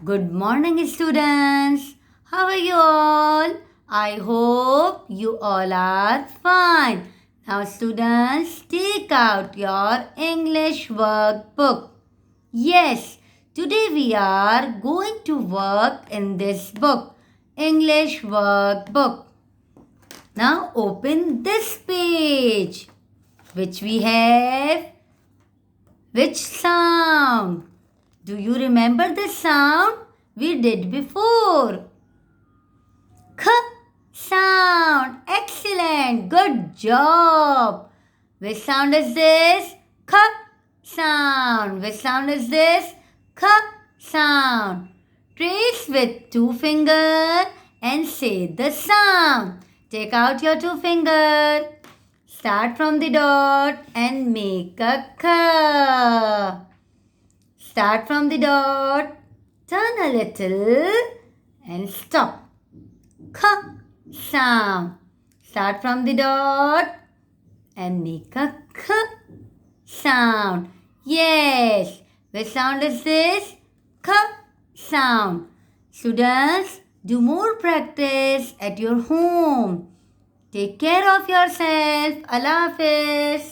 Good morning, students. How are you all? I hope you all are fine. Now, students, take out your English workbook. Yes, today we are going to work in this book, English workbook. Now, open this page, which we have. Which sound? Do you remember the sound we did before? K sound. Excellent. Good job. Which sound is this? K sound. Which sound is this? K sound. Trace with two fingers and say the sound. Take out your two fingers. Start from the dot and make a K. Start from the dot, turn a little and stop. K sound. Start from the dot and make a K sound. Yes. Which sound is this? K sound. Students, do more practice at your home. Take care of yourself. Allah Hafiz.